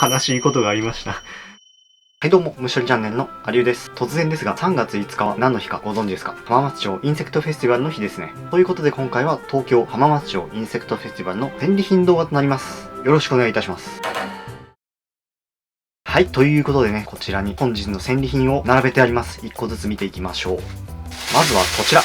悲しいことがありました。はいどうも、むしょりチャンネルのありゅうです。突然ですが、3月5日は何の日かご存知ですか？浜松町インセクトフェスティバルの日ですね。ということで今回は東京浜松町インセクトフェスティバルの戦利品動画となります。よろしくお願いいたします。はい、ということでね、こちらに本日の戦利品を並べてあります。1個ずつ見ていきましょう。まずはこちら。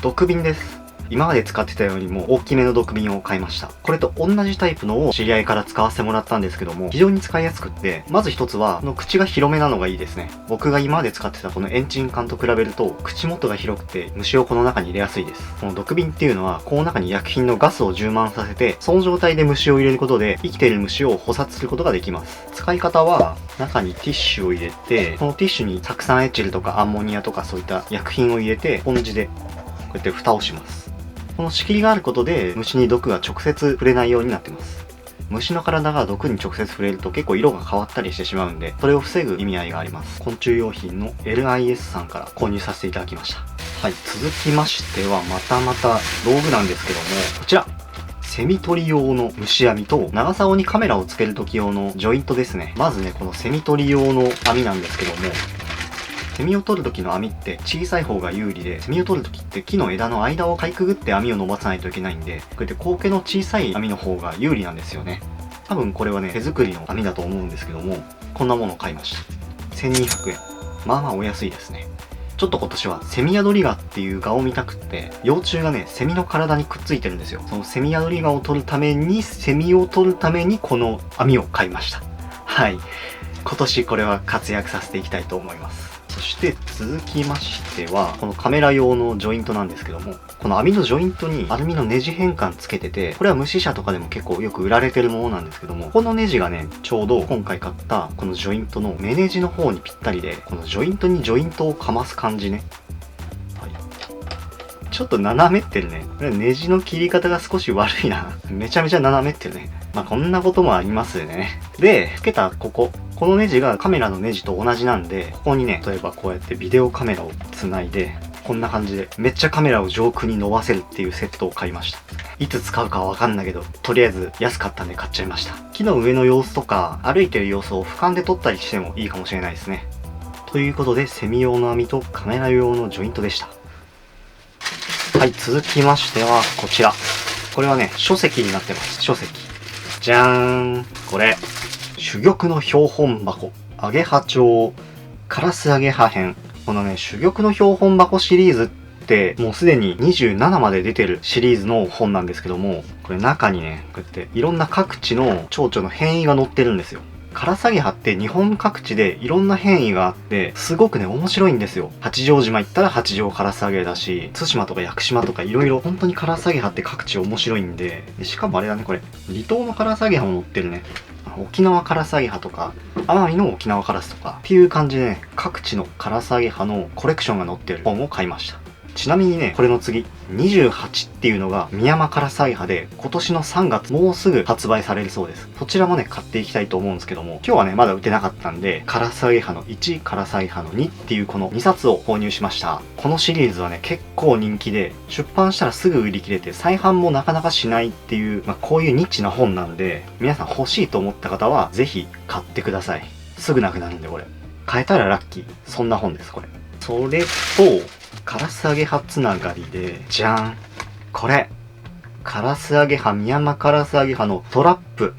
毒瓶です。今まで使ってたよりも大きめの毒瓶を買いました。これと同じタイプのを知り合いから使わせてもらったんですけども、非常に使いやすくって、まず一つは、口が広めなのがいいですね。僕が今まで使ってたこのエンチン缶と比べると、口元が広くて虫をこの中に入れやすいです。この毒瓶っていうのは、この中に薬品のガスを充満させて、その状態で虫を入れることで、生きている虫を捕殺することができます。使い方は、中にティッシュを入れて、このティッシュに酢酸エチルとかアンモニアとかそういった薬品を入れて、スポンジでこうやって蓋をします。この仕切りがあることで虫に毒が直接触れないようになってます。虫の体が毒に直接触れると結構色が変わったりしてしまうんで、それを防ぐ意味合いがあります。昆虫用品の LIS さんから購入させていただきました。はい、続きましてはまた道具なんですけども、こちらセミ取り用の虫網と長竿にカメラをつける時用のジョイントですね。まずね、このセミ取り用の網なんですけども、セミを取る時の網って小さい方が有利で、セミを取る時って木の枝の間をかいくぐって網を伸ばさないといけないんで、こうやって口径の小さい網の方が有利なんですよね。多分これはね、手作りの網だと思うんですけども、こんなものを買いました。1200円。まあまあお安いですね。ちょっと今年はセミヤドリガっていう蛾を見たくって、幼虫がね、セミの体にくっついてるんですよ。そのセミヤドリガを取るために、セミを取るためにこの網を買いました。はい。今年これは活躍させていきたいと思います。そして続きましては、このカメラ用のジョイントなんですけども、この網のジョイントにアルミのネジ変換つけてて、これは虫社とかでも結構よく売られてるものなんですけども、このネジがね、ちょうど今回買ったこのジョイントの目ネジの方にぴったりで、このジョイントにジョイントをかます感じね。はい、ちょっと斜めってるね。これネジの切り方が少し悪いな。めちゃめちゃ斜めってるね。まあこんなこともありますよね。で、つけたこのネジがカメラのネジと同じなんで、ここにね、例えばこうやってビデオカメラをつないで、こんな感じでめっちゃカメラを上空に伸ばせるっていうセットを買いました。いつ使うかはわかんないけど、とりあえず安かったんで買っちゃいました。木の上の様子とか、歩いてる様子を俯瞰で撮ったりしてもいいかもしれないですね。ということで、セミ用の網とカメラ用のジョイントでした。はい、続きましてはこちら。これはね、書籍になってます。書籍。じゃーん。これ。珠玉の標本箱、アゲハチョウ、カラスアゲハ編。このね、珠玉の標本箱シリーズって、もうすでに27まで出てるシリーズの本なんですけども、これ中にね、こうやっていろんな各地の蝶々の変異が載ってるんですよ。カラスアゲハって日本各地でいろんな変異があって、すごくね、面白いんですよ。八丈島行ったら八丈カラスアゲだし、対馬とか屋久島とかいろいろ本当にカラスアゲハって各地面白いんで、しかもあれだね、これ、離島のカラスアゲハも載ってるね。沖縄カラスアゲハとか、奄美の沖縄カラスとかっていう感じでね、各地のカラスアゲハのコレクションが載ってる本を買いました。ちなみにね、これの次、28っていうのがミヤマカラスアゲハで、今年の3月もうすぐ発売されるそうです。そちらもね、買っていきたいと思うんですけども、今日はね、まだ売ってなかったんで、カラスアゲハの1、カラスアゲハの2っていうこの2冊を購入しました。このシリーズはね、結構人気で、出版したらすぐ売り切れて、再販もなかなかしないっていう、こういうニッチな本なんで、皆さん欲しいと思った方は、ぜひ買ってください。すぐなくなるんで、これ。買えたらラッキー。そんな本です、これ。それと、カラスアゲハつながりで、じゃん。これ。カラスアゲハ、ミヤマカラスアゲハのトラップ。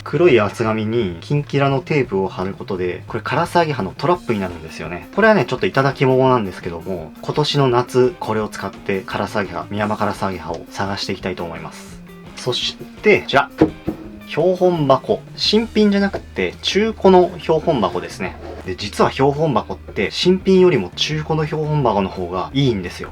黒い厚紙にキンキラのテープを貼ることで、これカラスアゲハのトラップになるんですよね。これはね、ちょっといただき物なんですけども、今年の夏、これを使ってカラスアゲハ、ミヤマカラスアゲハを探していきたいと思います。そして、じゃあ、標本箱。新品じゃなくて、中古の標本箱ですね。で、実は標本箱って新品よりも中古の標本箱の方がいいんですよ。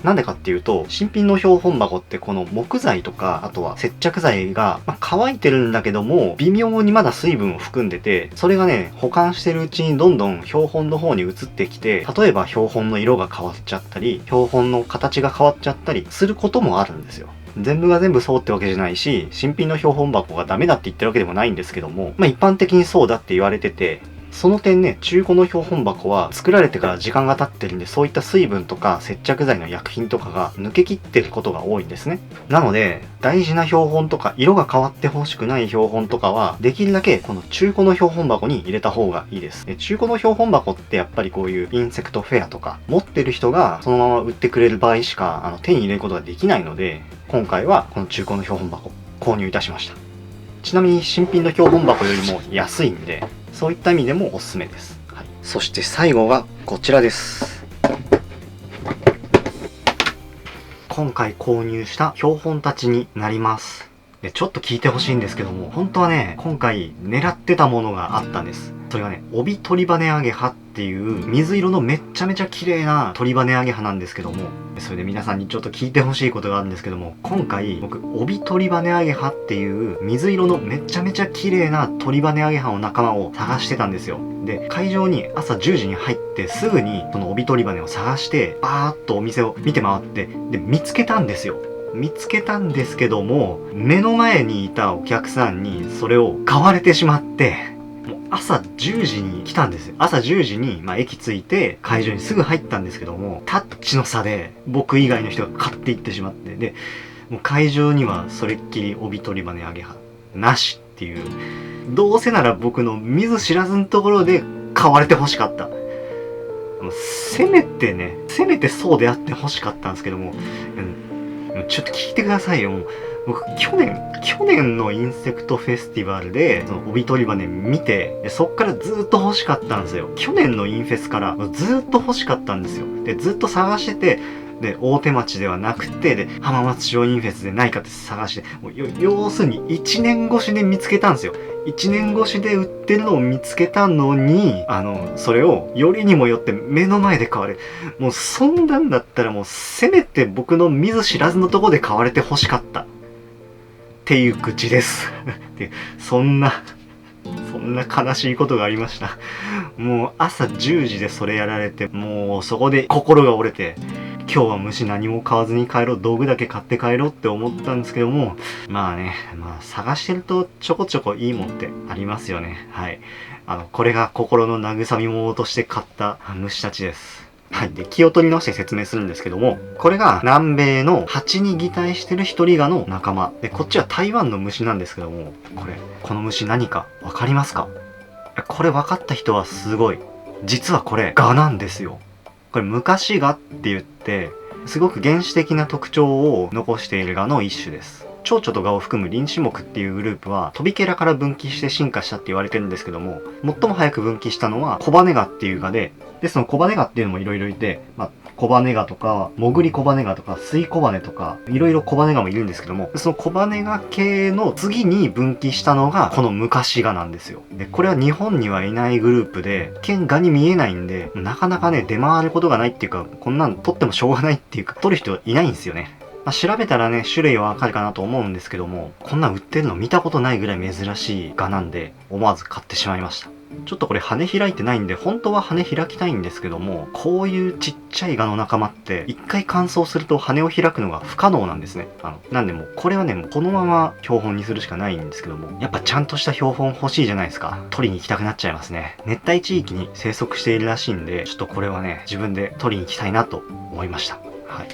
なんでかっていうと、新品の標本箱ってこの木材とか、あとは接着剤が、乾いてるんだけども、微妙にまだ水分を含んでて、それがね、保管してるうちにどんどん標本の方に移ってきて、例えば標本の色が変わっちゃったり、標本の形が変わっちゃったりすることもあるんですよ。全部が全部そうってわけじゃないし、新品の標本箱がダメだって言ってるわけでもないんですけども、一般的にそうだって言われてて、その点ね、中古の標本箱は作られてから時間が経ってるんで、そういった水分とか接着剤の薬品とかが抜けきってることが多いんですね。なので、大事な標本とか、色が変わってほしくない標本とかは、できるだけこの中古の標本箱に入れた方がいいです。で、中古の標本箱ってやっぱりこういうインセクトフェアとか、持ってる人がそのまま売ってくれる場合しか、手に入れることができないので、今回はこの中古の標本箱、購入いたしました。ちなみに新品の標本箱よりも安いんで、そういった意味でもおすすめです。はい、そして最後がこちらです。今回購入した標本たちになります。で、ちょっと聞いてほしいんですけども、本当はね、今回狙ってたものがあったんです。それがね、帯鳥羽アゲハっていう水色のめっちゃめちゃ綺麗な鳥羽アゲハなんですけども、それで皆さんにちょっと聞いてほしいことがあるんですけども、今回僕帯鳥羽アゲハっていう水色のめちゃめちゃ綺麗な鳥羽アゲハの仲間を探してたんですよ。で、会場に朝10時に入ってすぐにその帯鳥羽を探してバーッとお店を見て回って、で見つけたんですよ。見つけたんですけども、目の前にいたお客さんにそれを買われてしまって、もう朝10時に来たんですよ。朝10時に、駅着いて会場にすぐ入ったんですけども、タッチの差で僕以外の人が買っていってしまって、で、もう会場にはそれっきり帯鳥羽アゲハなしっていう、どうせなら僕の見ず知らずのところで買われて欲しかった。せめてそうであって欲しかったんですけども、ちょっと聞いてくださいよ。僕、去年のインセクトフェスティバルで、その帯鳥羽見て、そっからずっと欲しかったんですよ。去年のインフェスからずっと欲しかったんですよ。で、ずっと探してて、で、大手町ではなくて、で、浜松町インフェスでないかって探して、もう要するに1年越しで見つけたんですよ。1年越しで売ってるのを見つけたのに、それをよりにもよって目の前で買われる。もうそんなんだったらもうせめて僕の見ず知らずのとこで買われて欲しかった。っていう愚痴です。で、そんな悲しいことがありました。もう朝10時でそれやられて、もうそこで心が折れて、今日は虫何も買わずに帰ろう、道具だけ買って帰ろうって思ったんですけども、探してるとちょこちょこいいもんってありますよね。はい。これが心の慰み物として買った虫たちです。はい。で、気を取り直して説明するんですけども、これが南米の蜂に擬態してる一人蛾の仲間。で、こっちは台湾の虫なんですけども、この虫何かわかりますか？これ分かった人はすごい。実はこれ蛾なんですよ。これ昔蛾って言って、すごく原始的な特徴を残している蛾の一種です。蝶々と蛾を含む輪子目っていうグループはトビケラから分岐して進化したって言われてるんですけども、最も早く分岐したのはコバネ蛾っていう蛾で、そのコバネ蛾っていうのもいろいろいて、コバネ蛾とか、モグリコバネ蛾とか、スイコバネとか、いろいろコバネ蛾もいるんですけども、そのコバネ蛾系の次に分岐したのが、この昔蛾なんですよ。で、これは日本にはいないグループで、一見蛾に見えないんで、なかなかね、出回ることがないっていうか、こんなん取ってもしょうがないっていうか、取る人いないんですよね。調べたらね、種類はわかるかなと思うんですけども、こんなん売ってるの見たことないぐらい珍しい蛾なんで、思わず買ってしまいました。ちょっとこれ羽開いてないんで、本当は羽開きたいんですけども、こういうちっちゃい蛾の仲間って、一回乾燥すると羽を開くのが不可能なんですね。なんでもう、これはね、もうこのまま標本にするしかないんですけども、やっぱちゃんとした標本欲しいじゃないですか。取りに行きたくなっちゃいますね。熱帯地域に生息しているらしいんで、ちょっとこれはね、自分で取りに行きたいなと思いました。はい。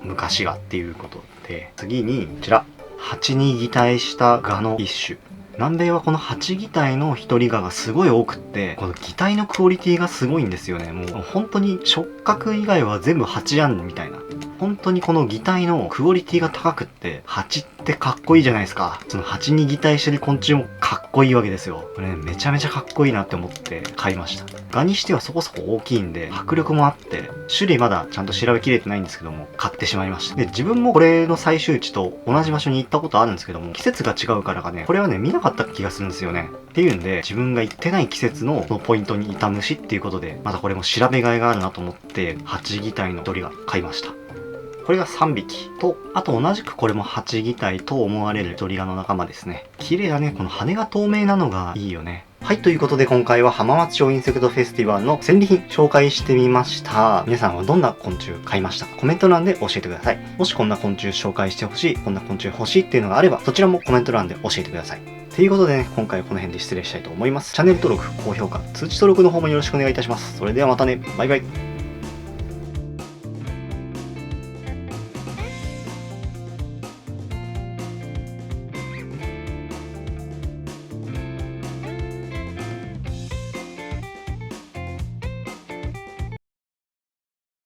昔蛾っていうことで、次に、こちら。蜂に擬態した蛾の一種。南米はこの蜂擬態の一人蛾がすごい多くって、この擬態のクオリティがすごいんですよね。もう本当に触覚以外は全部蜂やんみたいな。本当にこの擬態のクオリティが高くって、蜂ってかっこいいじゃないですか。その蜂に擬態してる昆虫もかっこいいわけですよ。これね、めちゃめちゃかっこいいなって思って買いました。蛾にしてはそこそこ大きいんで、迫力もあって、種類まだちゃんと調べきれてないんですけども、買ってしまいました。で、自分もこれの採集地と同じ場所に行ったことあるんですけども、季節が違うからかね、これはね、見なかった気がするんですよね。っていうんで、自分が行ってない季節のポイントにいた虫っていうことで、またこれも調べがいがあるなと思って、蜂擬態の鳥が買いました。これが3匹と、あと同じくこれも蜂擬態と思われる鳥蛾の仲間ですね。綺麗だね。この羽が透明なのがいいよね。はい、ということで今回は浜松町インセクトフェスティバルの戦利品紹介してみました。皆さんはどんな昆虫買いましたか？コメント欄で教えてください。もしこんな昆虫紹介してほしい、こんな昆虫欲しいっていうのがあれば、そちらもコメント欄で教えてください。ということでね、今回はこの辺で失礼したいと思います。チャンネル登録、高評価、通知登録の方もよろしくお願いいたします。それではまたね、バイバイ。